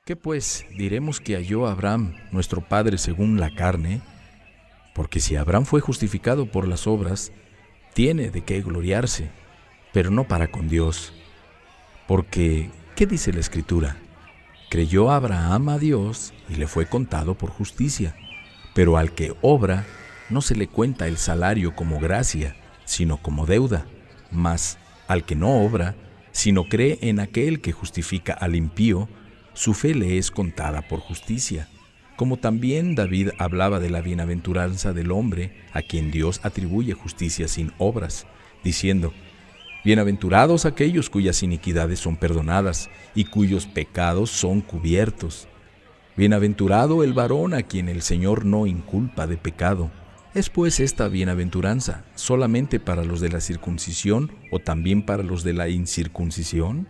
¿Qué pues diremos que halló Abraham, nuestro padre según la carne? Porque si Abraham fue justificado por las obras, tiene de qué gloriarse, pero no para con Dios. Porque, ¿qué dice la Escritura? Creyó Abraham a Dios y le fue contado por justicia. Pero al que obra, no se le cuenta el salario como gracia, sino como deuda. Mas al que no obra, sino cree en aquel que justifica al impío, su fe le es contada por justicia. Como también David hablaba de la bienaventuranza del hombre a quien Dios atribuye justicia sin obras, diciendo: Bienaventurados aquellos cuyas iniquidades son perdonadas y cuyos pecados son cubiertos. Bienaventurado el varón a quien el Señor no inculpa de pecado. ¿Es pues esta bienaventuranza solamente para los de la circuncisión o también para los de la incircuncisión?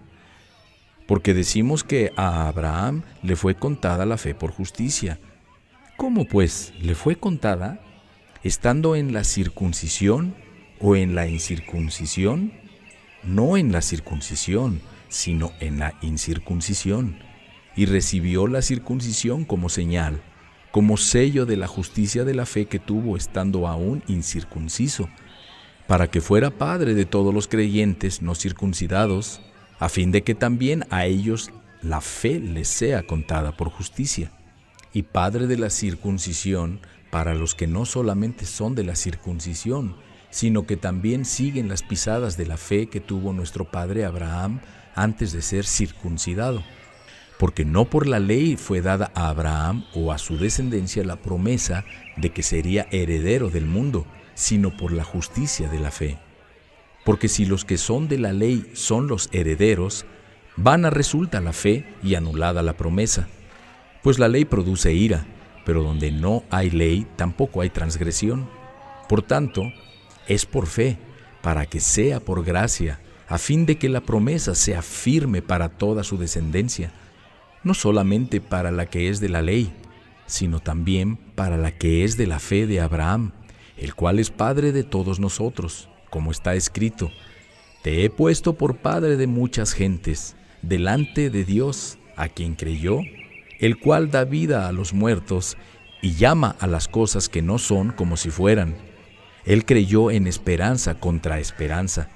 Porque decimos que a Abraham le fue contada la fe por justicia. ¿Cómo pues le fue contada? ¿Estando en la circuncisión o en la incircuncisión? No en la circuncisión, sino en la incircuncisión. Y recibió la circuncisión como señal, como sello de la justicia de la fe que tuvo estando aún incircunciso, para que fuera padre de todos los creyentes no circuncidados, a fin de que también a ellos la fe les sea contada por justicia, y padre de la circuncisión para los que no solamente son de la circuncisión, sino que también siguen las pisadas de la fe que tuvo nuestro padre Abraham antes de ser circuncidado. Porque no por la ley fue dada a Abraham o a su descendencia la promesa de que sería heredero del mundo, sino por la justicia de la fe. Porque si los que son de la ley son los herederos, vana resulta la fe y anulada la promesa. Pues la ley produce ira, pero donde no hay ley tampoco hay transgresión. Por tanto, es por fe, para que sea por gracia, a fin de que la promesa sea firme para toda su descendencia, no solamente para la que es de la ley, sino también para la que es de la fe de Abraham, el cual es padre de todos nosotros, como está escrito: Te he puesto por padre de muchas gentes, delante de Dios, a quien creyó, el cual da vida a los muertos y llama a las cosas que no son como si fueran. Él creyó en esperanza contra esperanza,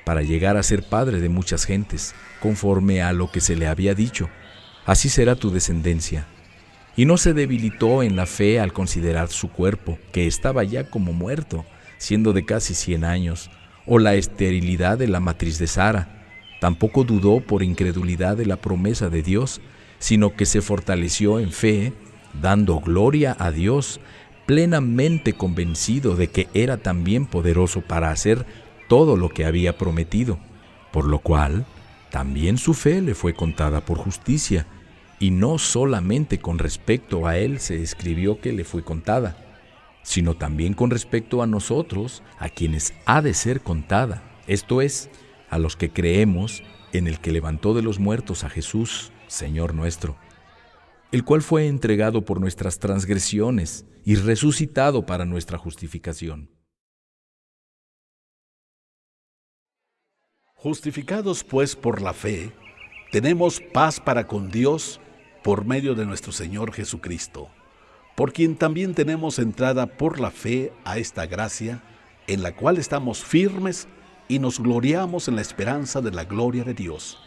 para llegar a ser padre de muchas gentes, conforme a lo que se le había dicho: Así será tu descendencia. Y no se debilitó en la fe al considerar su cuerpo, que estaba ya como muerto, siendo de casi 100 años, o la esterilidad de la matriz de Sara. Tampoco dudó por incredulidad de la promesa de Dios, sino que se fortaleció en fe, dando gloria a Dios, plenamente convencido de que era también poderoso para hacer todo lo que había prometido, por lo cual también su fe le fue contada por justicia, y no solamente con respecto a él se escribió que le fue contada, sino también con respecto a nosotros, a quienes ha de ser contada, esto es, a los que creemos en el que levantó de los muertos a Jesús, Señor nuestro, el cual fue entregado por nuestras transgresiones y resucitado para nuestra justificación. Justificados pues por la fe, tenemos paz para con Dios por medio de nuestro Señor Jesucristo, por quien también tenemos entrada por la fe a esta gracia, en la cual estamos firmes y nos gloriamos en la esperanza de la gloria de Dios.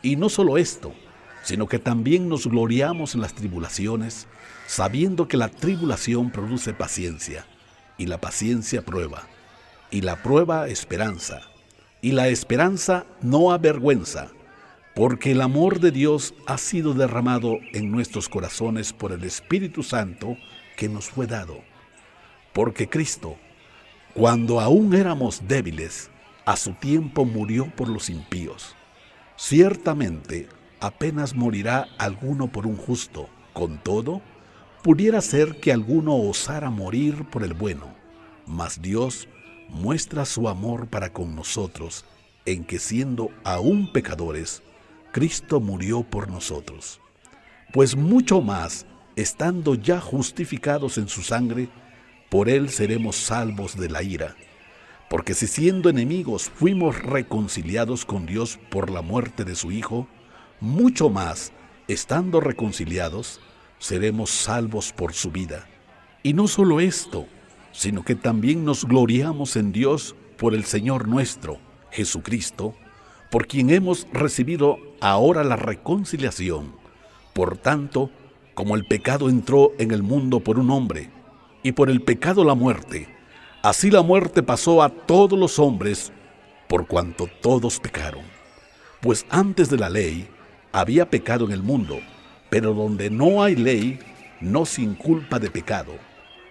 Y no solo esto, sino que también nos gloriamos en las tribulaciones, sabiendo que la tribulación produce paciencia, y la paciencia prueba, y la prueba esperanza, y la esperanza no avergüenza, porque el amor de Dios ha sido derramado en nuestros corazones por el Espíritu Santo que nos fue dado. Porque Cristo, cuando aún éramos débiles, a su tiempo murió por los impíos. Ciertamente, apenas morirá alguno por un justo. Con todo, pudiera ser que alguno osara morir por el bueno. Mas Dios muestra su amor para con nosotros, en que siendo aún pecadores, Cristo murió por nosotros. Pues mucho más, estando ya justificados en su sangre, por él seremos salvos de la ira. Porque si siendo enemigos fuimos reconciliados con Dios por la muerte de su Hijo, mucho más, estando reconciliados, seremos salvos por su vida. Y no solo esto, sino que también nos gloriamos en Dios por el Señor nuestro, Jesucristo, por quien hemos recibido ahora la reconciliación. Por tanto, como el pecado entró en el mundo por un hombre, y por el pecado la muerte, así la muerte pasó a todos los hombres, por cuanto todos pecaron. Pues antes de la ley había pecado en el mundo, pero donde no hay ley, no sin culpa de pecado.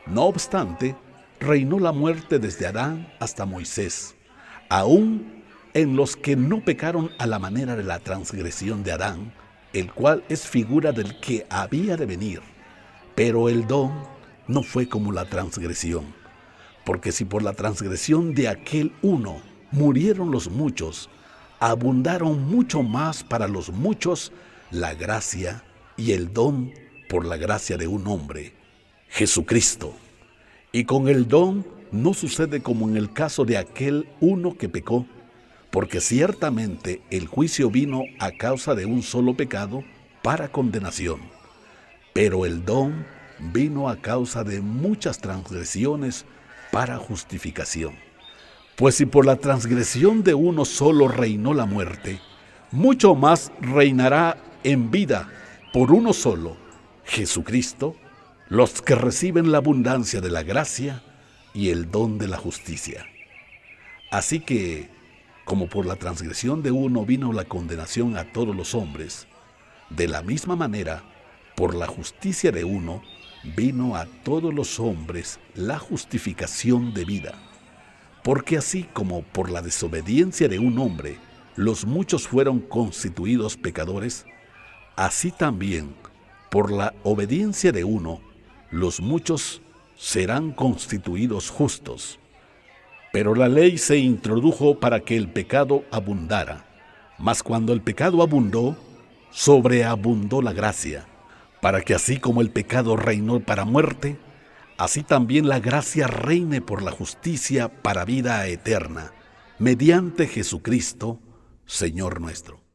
No obstante, reinó la muerte desde Adán hasta Moisés, aún en los que no pecaron a la manera de la transgresión de Adán, el cual es figura del que había de venir. Pero el don no fue como la transgresión, porque si por la transgresión de aquel uno murieron los muchos, abundaron mucho más para los muchos la gracia y el don por la gracia de un hombre, Jesucristo. Y con el don no sucede como en el caso de aquel uno que pecó, porque ciertamente el juicio vino a causa de un solo pecado para condenación, pero el don vino a causa de muchas transgresiones para justificación. Pues si por la transgresión de uno solo reinó la muerte, mucho más reinará en vida por uno solo, Jesucristo, los que reciben la abundancia de la gracia y el don de la justicia. Así que, como por la transgresión de uno vino la condenación a todos los hombres, de la misma manera, por la justicia de uno, vino a todos los hombres la justificación de vida. Porque así como por la desobediencia de un hombre, los muchos fueron constituidos pecadores, así también, por la obediencia de uno, los muchos serán constituidos justos. Pero la ley se introdujo para que el pecado abundara, mas cuando el pecado abundó, sobreabundó la gracia, para que así como el pecado reinó para muerte, así también la gracia reine por la justicia para vida eterna, mediante Jesucristo, Señor nuestro.